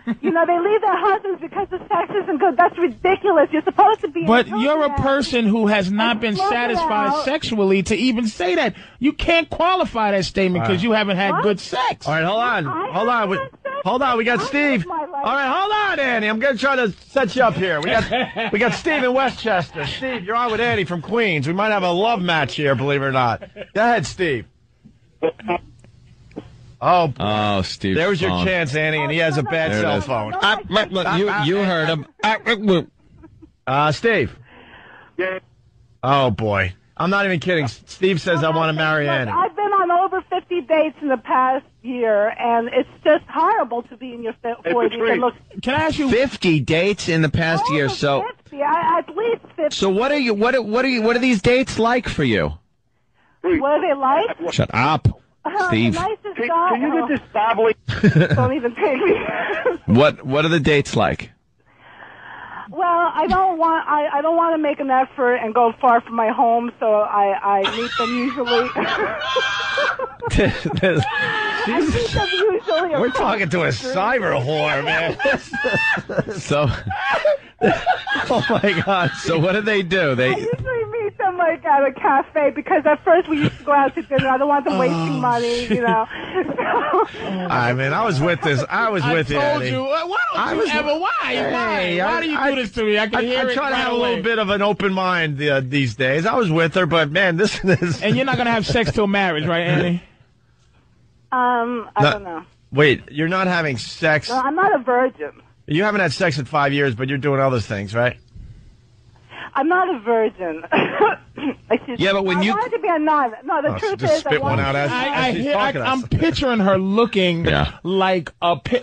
leave their husbands because the sex isn't good. That's ridiculous. You're supposed to be. But enjoying you're a that. person who has not been slow it satisfied out. sexually to even say that. You can't qualify that statement because you haven't had good sex. All right, hold on. Hold on. We got Steve. All right, hold on, Annie. I'm going to try to set you up here. We got Steve in Westchester. Steve, you're on with Annie from Queens. We might have a love match here, believe it or not. Go ahead, Steve. Oh, Steve. There was your chance, Annie, and he has a bad There it cell is. phone. You heard him. Steve. Yeah. Oh, boy. I'm not even kidding. Steve says I want to marry Annie. I've been on over 50 dates in the past year, and it's just horrible to be in your 40s and look. Can I ask you 50 dates in the past year. over So 50, at least 50. So what are these dates like for you? What are they like? Shut up, Steve. The nicest guy. Can you get this babbling? Don't even take me. What are the dates like? Well, I don't want to make an effort and go far from my home, so I meet them usually. I meet them usually. We're talking to a cyber whore, man. So, oh my God. So what do they do? I They usually meet them like at a cafe because at first we used to go out to dinner. I don't want them wasting money, I mean, I was with you, I told Annie. you. Why don't you ever? Why? Hey, Why do you do this to me? I can hear I'm it trying to right have a away. little bit of an open mind these days. I was with her, but man, this. And you're not gonna have sex till marriage, right, Annie? I don't know. Wait, you're not having sex. No, I'm not a virgin. You haven't had sex in 5 years, but you're doing other things, right? I'm not a virgin. Excuse Yeah, me. but when you- I wanted to be a nun. No, the Oh, truth just is, spit one out as she's talking. I'm picturing her looking like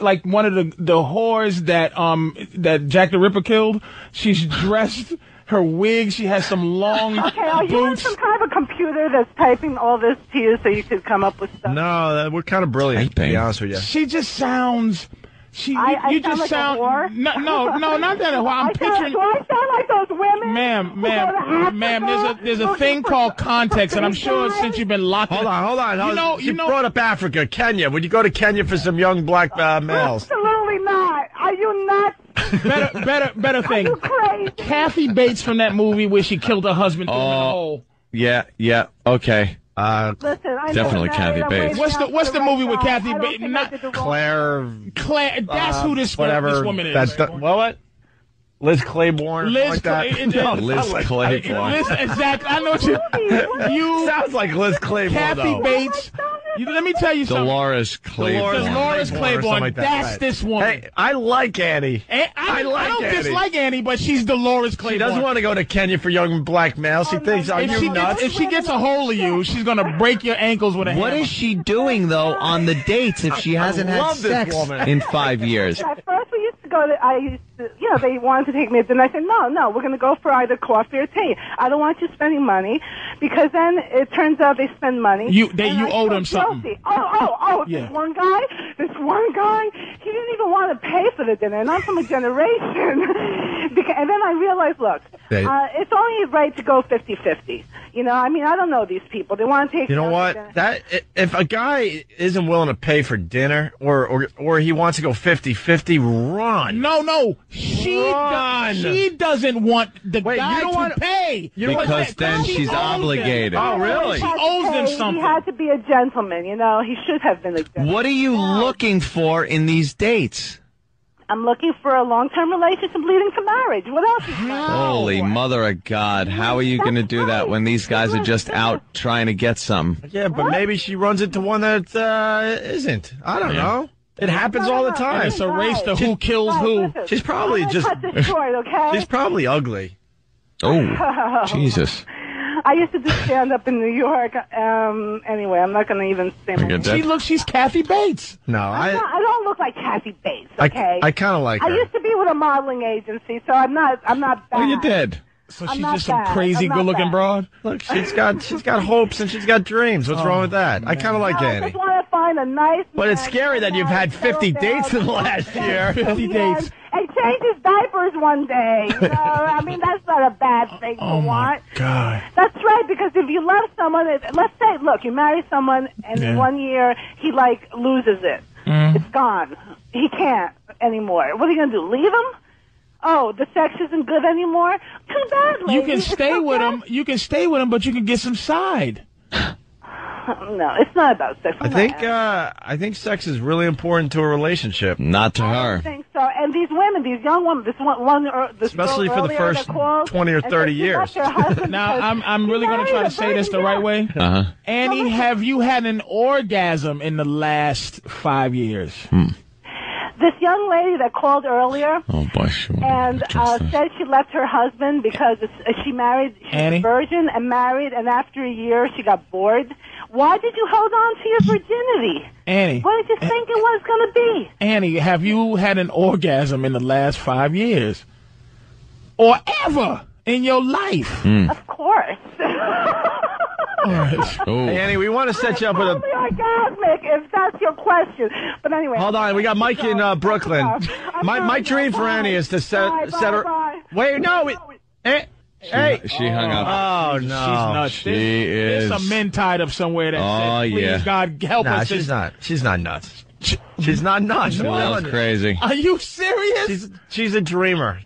like one of the whores that Jack the Ripper killed. She's dressed, her wig. She has some long Okay, are you on boots. some kind of a computer that's typing all this to you so you could come up with stuff? No, we're kind of brilliant, to be honest with you. She just sounds You just sound no, not that. I'm picturing. Do I sound like those women? Ma'am. There's a thing called context, and I'm sure since you've been locked. Hold on. You brought up Africa, Kenya. Would you go to Kenya for some young black males? Absolutely not. Are you nuts? Better thing. Are you crazy? Kathy Bates from that movie where she killed her husband threw him in a hole. Yeah, okay. Listen, I definitely Kathy Bates. What's the movie with Kathy Bates? Claire. That's who this woman is. What? Liz Claiborne. Liz Claiborne. Exactly. I know what you sounds like Liz Claiborne. Kathy Bates. Let me tell you something. Dolores Claiborne. That's this woman. Hey, I like Annie. I don't dislike Annie, but she's Dolores Claiborne. She doesn't want to go to Kenya for young black males. She thinks, are you nuts? If she gets a hold of you, she's going to break your ankles with a hammer. What is she doing, though, on the dates if she hasn't had sex in 5 years? At first we used to go to, they wanted to take me to dinner. I said, no, we're going to go for either coffee or tea. I don't want you spending money, because then it turns out they spend money. You owe them something. Oh, yeah. This one guy, he didn't even want to pay for the dinner, and I'm from a generation. And then I realized, look, it's only right to go 50-50. I don't know these people. They want to take. You know what? If a guy isn't willing to pay for dinner, or he wants to go 50-50, run. No, she doesn't want the guy to pay. Because then she's obligated. Oh, really? She owes them something. He had to be a gentleman. He should have been a gentleman. What are you looking for in these dates? I'm looking for a long-term relationship leading to marriage. What else is there? Holy mother of God. How are you going to do that when these guys are just out trying to get some? Yeah, but maybe she runs into one that isn't. I don't know. It happens all the time. It's a race to who kills who. She's probably she's probably ugly. Oh, Jesus. I used to do stand-up in New York. Anyway, I'm not going to even say my name. She's Kathy Bates. No, I don't look like Kathy Bates, okay? I kind of like her. I used to be with a modeling agency, so I'm not bad. Oh, you did? So she's just some crazy good-looking broad? Look, she's got hopes and she's got dreams. What's wrong with that? I kind of like Annie. I just want to find a nice But it's scary that you've had 50 dates in the last year. 50 dates. And change his diapers one day. That's not a bad thing to want. My God. That's right, because if you love someone, let's say, look, you marry someone, and in 1 year, he, loses it. It's gone. He can't anymore. What are you going to do, leave him? Oh, the sex isn't good anymore? Too bad, lady. You can stay with him, but you can get some side. No, it's not about sex. I think sex is really important to a relationship. Not to her. I think so. And these women, these young women, especially for the first 20 or 30 years. Now, I'm really going to try to say this the right way. Uh-huh. Annie, have you had an orgasm in the last 5 years? This young lady that called earlier and said she left her husband because she's a virgin and married, and after a year she got bored. Why did you hold on to your virginity? Annie. What did you think it was going to be? Annie, have you had an orgasm in the last 5 years? Or ever in your life? Of course. Hey, Annie, we want to set you up with Only orgasmic, if that's your question. But anyway. Hold on, we got Mike in Brooklyn. My dream for Annie is to set her. Wait, no. Hey, she hung up. Oh no, she's nuts. She is. There's some men tied up somewhere that said, "Please, God, help us." She's not. She's not nuts. She's not nuts. That's crazy. Are you serious? She's a dreamer.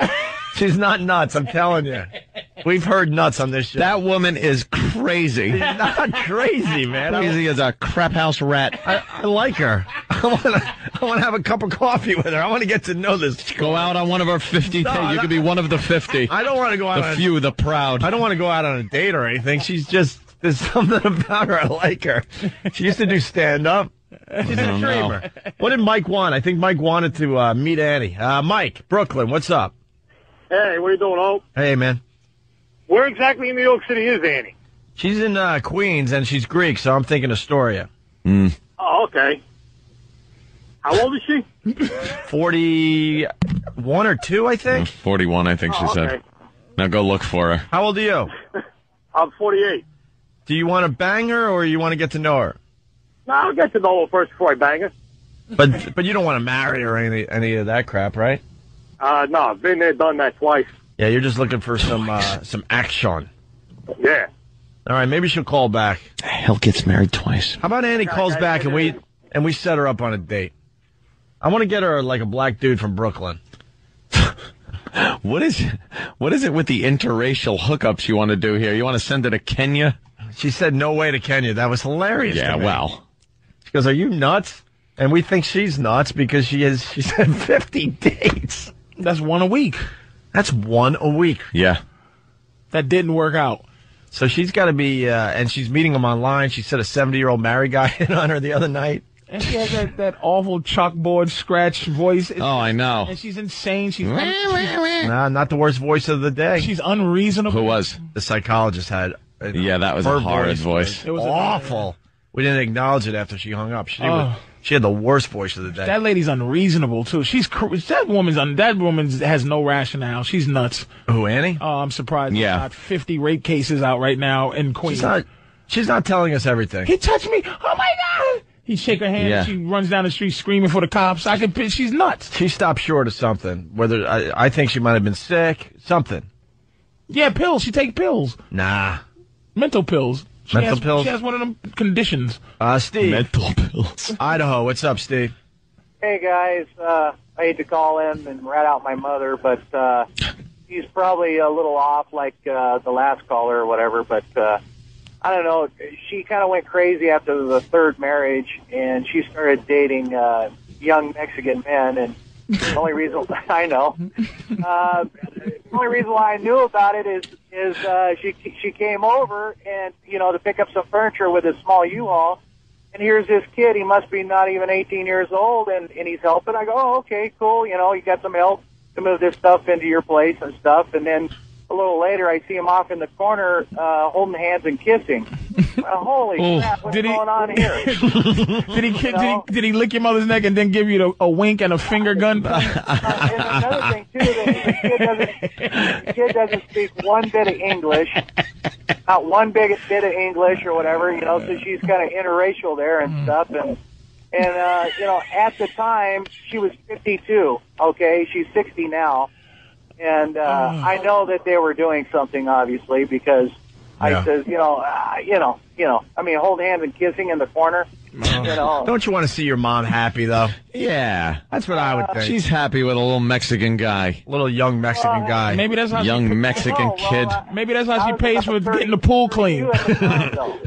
She's not nuts. I'm telling you. We've heard nuts on this show. That woman is crazy. She's not crazy, man. Crazy as a crap house rat. I like her. I want to have a cup of coffee with her. I want to get to know this. Go out on one of our 50 dates. You could be one of the 50. I don't want to go out the few, the proud. I don't want to go out on a date or anything. There's something about her. I like her. She used to do stand-up. She's a dreamer. What did Mike want? I think Mike wanted to meet Annie. Mike, Brooklyn, what's up? Hey, what are you doing, Hope? Hey, man. Where exactly in New York City is Annie? She's in Queens, and she's Greek, so I'm thinking Astoria. Oh, okay. How old is she? 41 or 2, I think. 41, I think she said. Now go look for her. How old are you? I'm 48. Do you want to bang her, or you want to get to know her? No, I'll get to know her first before I bang her. But you don't want to marry or any of that crap, right? No, I've been there, done that twice. Yeah, you're just looking for some action. Yeah. All right, maybe she'll call back. Hell gets married twice. How about Annie calls back and we set her up on a date? I want to get her like a black dude from Brooklyn. What is it with the interracial hookups you want to do here? You want to send her to Kenya? She said no way to Kenya. That was hilarious. Yeah, to me. well. She goes, are you nuts? And we think she's nuts because she said 50 dates. That's one a week. That's one a week. Yeah. That didn't work out. So she's got to be, and she's meeting him online. She said a 70-year-old married guy hit on her the other night. And she has that awful chalkboard scratch voice. I know. And she's insane. Nah, not the worst voice of the day. She's unreasonable. Who was? The psychologist had. Yeah, that was a horrid voice. It was awful. We didn't acknowledge it after she hung up. She had the worst voice of the day. That lady's unreasonable too. That woman has no rationale. She's nuts. Who, Annie? Oh, I'm surprised. Yeah. There's not 50 rape cases out right now in Queens. She's not telling us everything. He touched me. Oh my God. He'd shake her hand. Yeah. And she runs down the street screaming for the cops. She's nuts. She stopped short of something. Whether I think she might have been sick. Something. Yeah, pills. She takes pills. Nah. Mental pills. She has one of them conditions. Steve. Mental pills. Idaho. What's up, Steve? Hey, guys. I hate to call in and rat out my mother, but she's probably a little off like the last caller or whatever, but I don't know. She kind of went crazy after the third marriage, and she started dating young Mexican men, and the only reason I know, the only reason why I knew about it is she came over and to pick up some furniture with a small U-Haul, and here's this kid. He must be not even 18 years old, and he's helping. I go, oh, okay, cool. You got some help to move this stuff into your place and stuff, and then a little later, I see him off in the corner, holding hands and kissing. Holy crap! What's going on here? Did he lick your mother's neck and then give you a wink and a finger gun? And another thing too, the kid doesn't speak one bit of English, not one bit of English or whatever. So she's kind of interracial there and stuff. And at the time she was 52. Okay, she's 60 now. And I know that they were doing something, obviously, because I says, hold hands and kissing in the corner. Don't you want to see your mom happy, though? Yeah. That's what I would think. She's happy with a little Mexican guy. A little young Mexican guy. Maybe that's how Mexican kid. Maybe that's how she pays for getting the pool clean.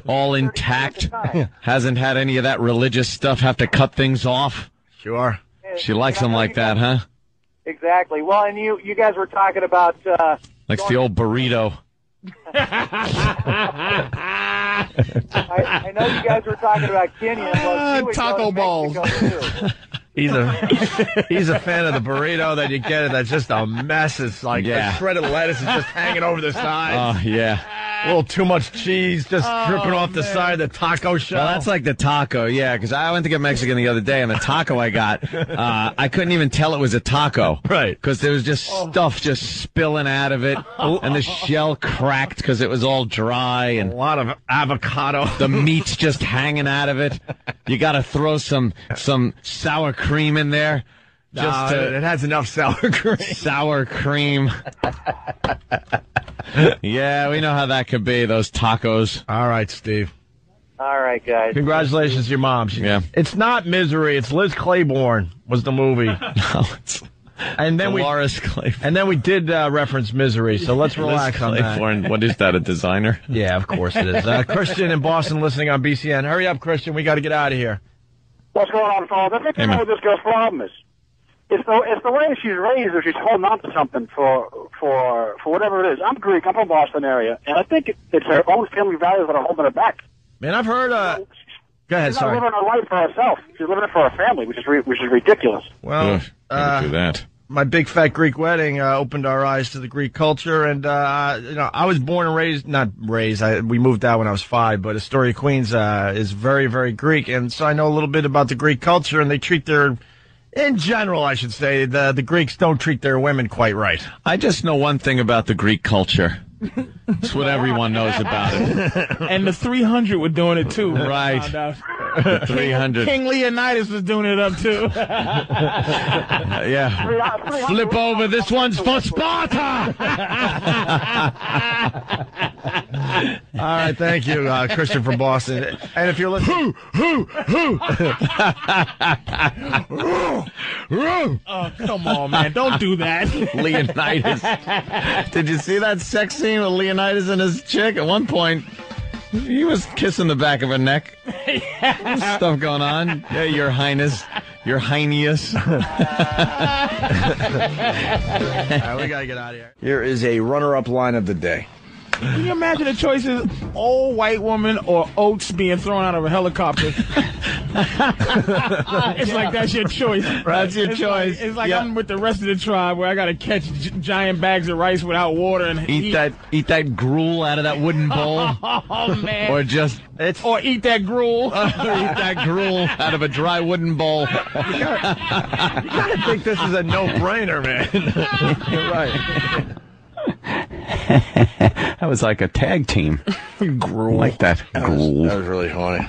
All intact. Hasn't had any of that religious stuff, have to cut things off. Sure. She likes him like that, huh? Exactly. Well, and you guys were talking about likes the old burrito. I know you guys were talking about Kenya. Taco balls. He's a fan of the burrito that you get. That's just a mess. It's like the shredded lettuce is just hanging over the side. Oh, yeah. A little too much cheese just dripping off the side of the taco shell. Well, that's like the taco, yeah, because I went to get Mexican the other day, and the taco I got, I couldn't even tell it was a taco. Right. Because there was just stuff just spilling out of it, and the shell cracked because it was all dry. And a lot of avocado. The meat's just hanging out of it. You got to throw some sour cream in there. It has enough sour cream. Sour cream. Yeah, we know how that could be, those tacos. All right, Steve. All right, guys. Congratulations to your mom. It's not Misery. It's Liz Claiborne was the movie. No, it's Dolores Claiborne. And then we did reference Misery, so let's relax on that. What is that, a designer? Yeah, of course it is. Christian in Boston listening on BCN. Hurry up, Christian. We got to get out of here. What's going on, Paul? I think I know what this girl's problem is. It's the way she's raised, or she's holding on to something for whatever it is. I'm Greek. I'm from Boston area, and I think it's her own family values that are holding her back. Man, I've heard. Go ahead. She's not living her life for herself. She's living it for her family, which is ridiculous. Well, do that. My big fat Greek wedding opened our eyes to the Greek culture, and I was born and raised. Not raised. We moved out when I was 5, but Astoria, Queens, is very, very Greek, and so I know a little bit about the Greek culture, and they treat their. In general, I should say, the Greeks don't treat their women quite right. I just know one thing about the Greek culture. That's what everyone knows about it. And the 300 were doing it too. Right. The 300. King Leonidas was doing it up too. Yeah. Flip over. This one's for Sparta. All right, thank you, Christian from Boston. And if you're listening, Oh, come on, man! Don't do that, Leonidas. Did you see that sex scene with Leonidas and his chick? At one point, he was kissing the back of her neck. Stuff going on. Yeah, Your Highness. Your Highness. All right, we got to get out of here. Here is a runner-up line of the day. Can you imagine the choices? Old white woman or oats being thrown out of a helicopter? It's like that's your choice. That's your choice. It's like I'm with the rest of the tribe where I got to catch giant bags of rice without water and eat that gruel out of that wooden bowl. Oh man! Or eat that gruel. Or eat that gruel out of a dry wooden bowl. You gotta think this is a no-brainer, man. You're right. That was like a tag team. Gruel. Like that. Gruel. That was really funny.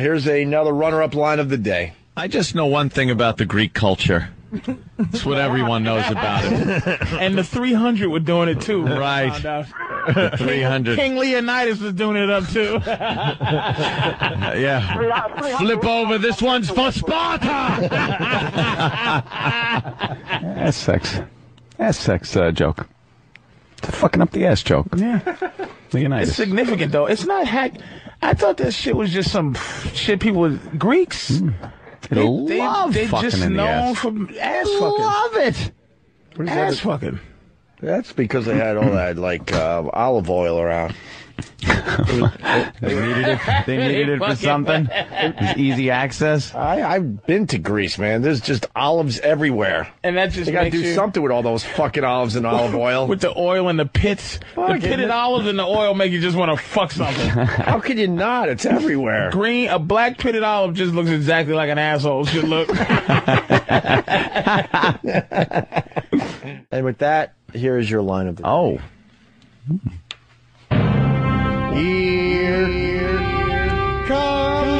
Here's another runner-up line of the day. I just know one thing about the Greek culture. It's what everyone knows about it. And the 300 were doing it too. Right. The 300. King Leonidas was doing it up too. Yeah. Flip over. This one's for Sparta. That's sex. That's sex joke. It's a fucking up the ass joke. Yeah. Leonidas. It's significant though. It's not hack. I thought that shit was just some shit people with Greeks. They love they fucking just in the known ass. for ass fucking. Love it. Ass fucking. That's because they had all that olive oil around. They needed it for something. It was easy access. I've been to Greece, man. There's just olives everywhere. And that just they got to makes do you, something with all those fucking olives and olive oil. With the oil and the pits. The pitted olives and the oil make you just want to fuck something. How can you not? It's everywhere. A black pitted olive just looks exactly like an asshole should look. And with that, here is your line of the day. Oh. Here comes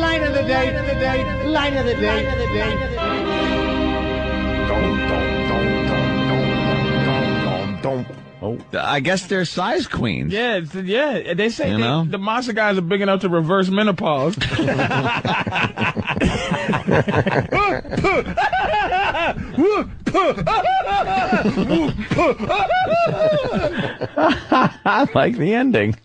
line of the day, line of the day. Oh, I guess they're size queens. Yeah, they say You know? the monster guys are big enough to reverse menopause. I like the ending.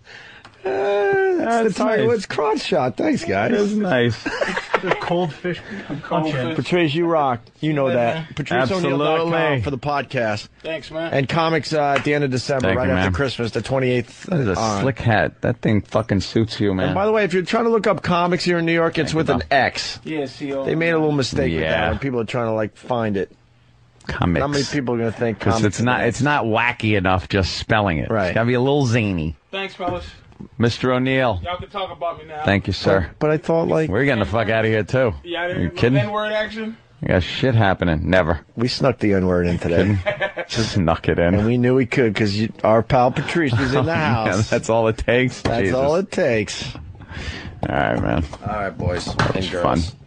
That's the Tiger Woods crotch shot. Thanks, guys. It was nice. The cold fish. Patrice, you rock. You know that. PatriceO'Neal.com for the podcast. Thanks, man. And comics at the end of December, Thank right you, after man. Christmas, the 28th. That is a slick hat. That thing fucking suits you, man. And by the way, if you're trying to look up comics here in New York, it's with an X. Yeah, CO. They made a little mistake with that Yeah. when people are trying to find it. Comics. How many people are going to think Because comics? it's not wacky enough just spelling it. Right. It's got to be a little zany. Thanks, fellas. Mr. O'Neal. Y'all can talk about me now. Thank you, sir. But I thought We're getting the fuck out of here, too. Yeah, Are you kidding? N-word action? I got shit happening. Never. We snuck the N-word in today. Just snuck it in. And we knew we could because our pal Patrice was in the house. Man, that's all it takes. That's Jesus. all it takes. All right, man. All right, boys That was and girls. fun.